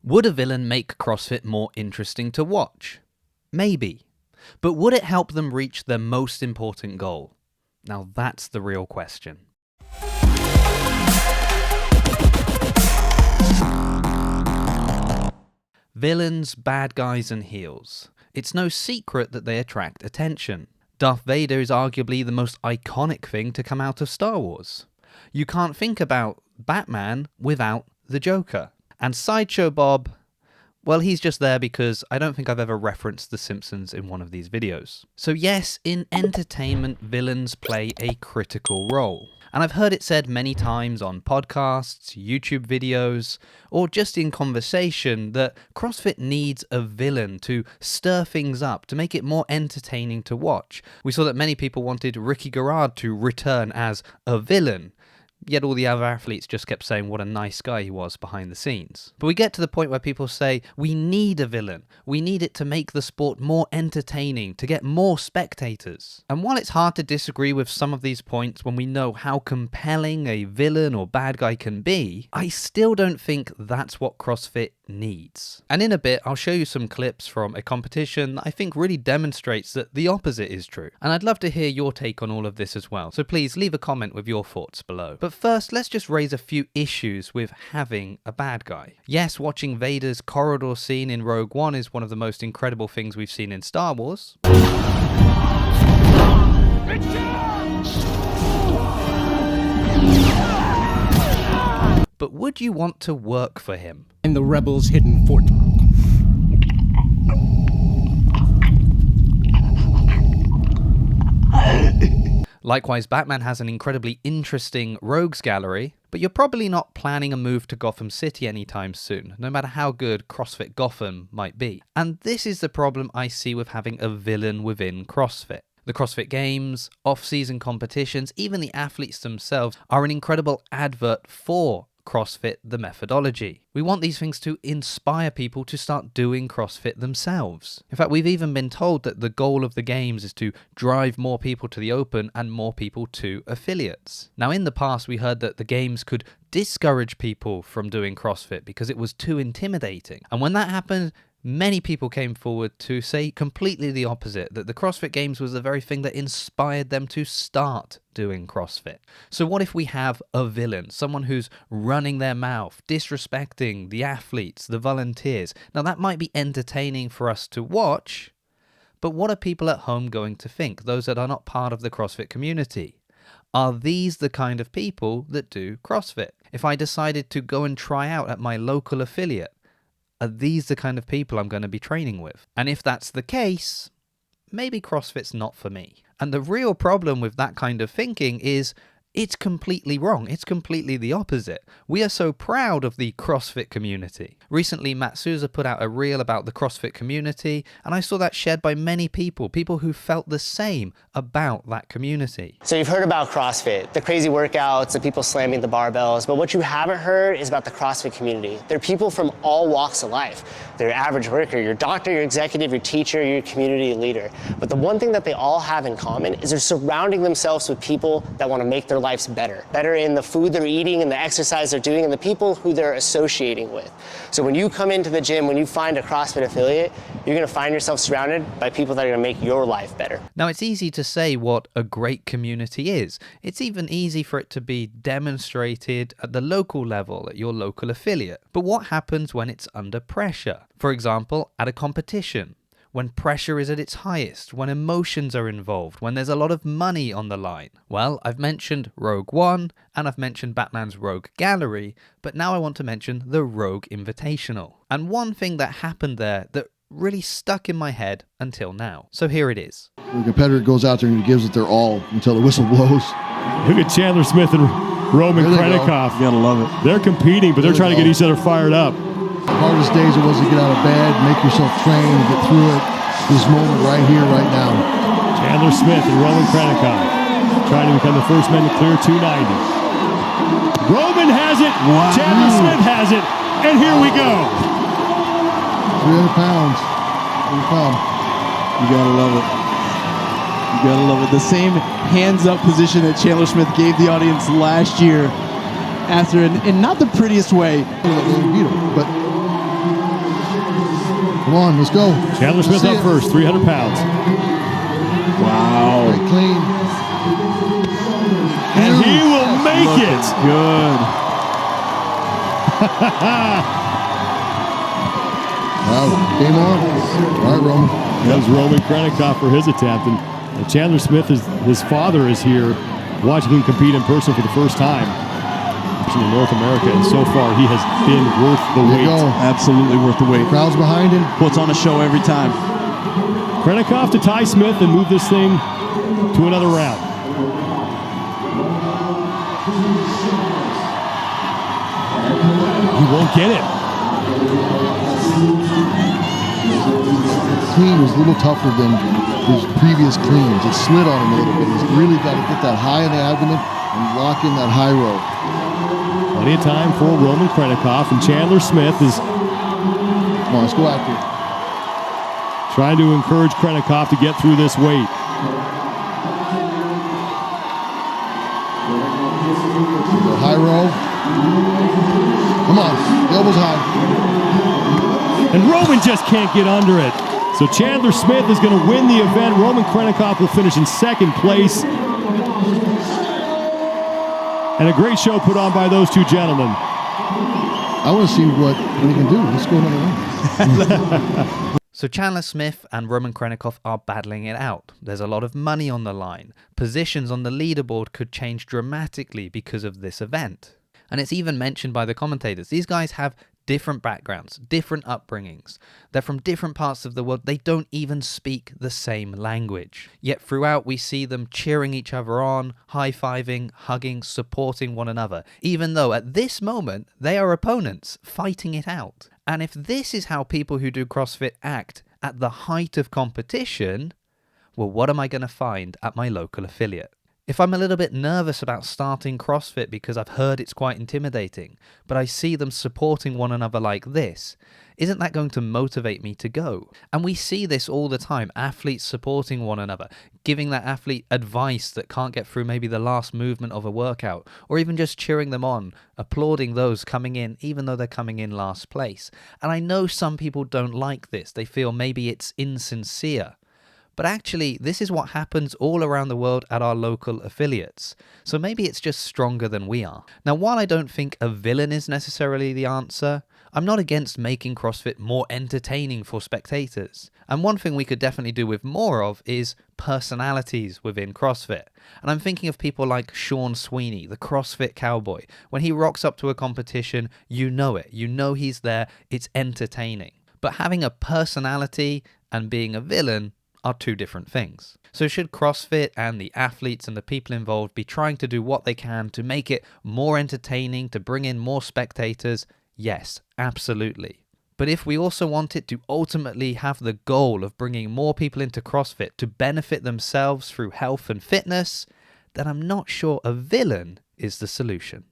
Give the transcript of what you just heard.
Would a villain make CrossFit more interesting to watch? Maybe. But would it help them reach their most important goal? Now that's the real question. Villains, bad guys and heels. It's no secret that they attract attention. Darth Vader is arguably the most iconic thing to come out of Star Wars. You can't think about Batman without the Joker. And Sideshow Bob, well, he's just there because I don't think I've ever referenced The Simpsons in one of these videos. So yes, in entertainment, villains play a critical role. And I've heard it said many times on podcasts, YouTube videos, or just in conversation that CrossFit needs a villain to stir things up, to make it more entertaining to watch. We saw that many people wanted Ricky Garard to return as a villain. Yet all the other athletes just kept saying what a nice guy he was behind the scenes. But we get to the point where people say, we need a villain. We need it to make the sport more entertaining, to get more spectators. And while it's hard to disagree with some of these points when we know how compelling a villain or bad guy can be, I still don't think that's what CrossFit needs. And in a bit, I'll show you some clips from a competition that I think really demonstrates that the opposite is true. And I'd love to hear your take on all of this as well. So please leave a comment with your thoughts below. But first, let's just raise a few issues with having a bad guy. Yes, watching Vader's corridor scene in Rogue One is one of the most incredible things we've seen in Star Wars. But would you want to work for him? In the rebels' hidden fort. Likewise, Batman has an incredibly interesting rogues gallery, but you're probably not planning a move to Gotham City anytime soon, no matter how good CrossFit Gotham might be. And this is the problem I see with having a villain within CrossFit. The CrossFit Games, off-season competitions, even the athletes themselves are an incredible advert for CrossFit, the methodology. We want these things to inspire people to start doing CrossFit themselves. In fact, we've even been told that the goal of the games is to drive more people to the open and more people to affiliates. Now, in the past, we heard that the games could discourage people from doing CrossFit because it was too intimidating. And when that happened, many people came forward to say completely the opposite, that the CrossFit Games was the very thing that inspired them to start doing CrossFit. So what if we have a villain, someone who's running their mouth, disrespecting the athletes, the volunteers? Now that might be entertaining for us to watch, but what are people at home going to think, those that are not part of the CrossFit community? Are these the kind of people that do CrossFit? If I decided to go and try out at my local affiliate, are these the kind of people I'm going to be training with? And if that's the case, maybe CrossFit's not for me. And the real problem with that kind of thinking is it's completely wrong. It's completely the opposite. We are so proud of the CrossFit community. Recently, Matt Souza put out a reel about the CrossFit community, and I saw that shared by many people who felt the same about that community. So you've heard about CrossFit, the crazy workouts, the people slamming the barbells, but what you haven't heard is about the CrossFit community. They're people from all walks of life. They're your average worker, your doctor, your executive, your teacher, your community leader. But the one thing that they all have in common is they're surrounding themselves with people that want to make their lives better in the food they're eating and the exercise they're doing and the people who they're associating with. So when you come into the gym, when you find a CrossFit affiliate, you're going to find yourself surrounded by people that are going to make your life better. Now, it's easy to say what a great community is. It's even easy for it to be demonstrated at the local level, at your local affiliate. But what happens when it's under pressure? For example, at a competition. When pressure is at its highest, when emotions are involved, when there's a lot of money on the line. Well, I've mentioned Rogue One, and I've mentioned Batman's Rogue Gallery, but now I want to mention the Rogue Invitational. And one thing that happened there that really stuck in my head until now. So here it is. The competitor goes out there and gives it their all until the whistle blows. Look at Chandler Smith and Roman Krennikov. You gotta love it. They're competing, but they're trying to get each other fired up. The hardest days it was to get out of bed, make yourself train, and get through it. This moment right here, right now. Chandler Smith and Roman Krennikov trying to become the first men to clear 290. Roman has it. Wow. Chandler Smith has it. And here we go. 300 pounds. Here we come. You gotta love it. You gotta love it. The same hands up position that Chandler Smith gave the audience last year after, and not the prettiest way. But Come on, let's go. Chandler Smith up first, 300 pounds. Wow. Very clean. And he will make it. Good. Wow, game on. All right, Roman. That was Roman Krennikov for his attempt. And Chandler Smith, his father is here watching him compete in person for the first time in North America. And so far, he has been worth the There you wait. go. Absolutely worth the wait. Crowd's behind him. Puts on a show every time. Krennikov to tie Smith and move this thing to another round. He won't get it. Clean was a little tougher than his previous cleans. It slid on him a little bit. He's really got to get that high in the abdomen and lock in that high row. Plenty of time for Roman Krennikov, and Chandler Smith is Come on, let's go after it. trying to encourage Krennikov to get through this weight. The high row. Come on, the elbows high. And Roman just can't get under it. So Chandler Smith is going to win the event. Roman Krennikov will finish in second place. And a great show put on by those two gentlemen. I want to see what he can do. Let's go another round. So Chandler Smith and Roman Krennikov are battling it out. There's a lot of money on the line. Positions on the leaderboard could change dramatically because of this event. And it's even mentioned by the commentators. These guys have different backgrounds, different upbringings. They're from different parts of the world. They don't even speak the same language. Yet throughout we see them cheering each other on, high-fiving, hugging, supporting one another, even though at this moment they are opponents fighting it out. And if this is how people who do CrossFit act at the height of competition, well, what am I going to find at my local affiliate? If I'm a little bit nervous about starting CrossFit because I've heard it's quite intimidating, but I see them supporting one another like this, isn't that going to motivate me to go? And we see this all the time, athletes supporting one another, giving that athlete advice that can't get through maybe the last movement of a workout, or even just cheering them on, applauding those coming in, even though they're coming in last place. And I know some people don't like this. They feel maybe it's insincere. But actually, this is what happens all around the world at our local affiliates. So maybe it's just stronger than we are. Now, while I don't think a villain is necessarily the answer, I'm not against making CrossFit more entertaining for spectators. And one thing we could definitely do with more of is personalities within CrossFit. And I'm thinking of people like Sean Sweeney, the CrossFit cowboy. When he rocks up to a competition, you know it. You know he's there. It's entertaining. But having a personality and being a villain are two different things. So should CrossFit and the athletes and the people involved be trying to do what they can to make it more entertaining, to bring in more spectators? Yes, absolutely. But if we also want it to ultimately have the goal of bringing more people into CrossFit to benefit themselves through health and fitness, then I'm not sure a villain is the solution.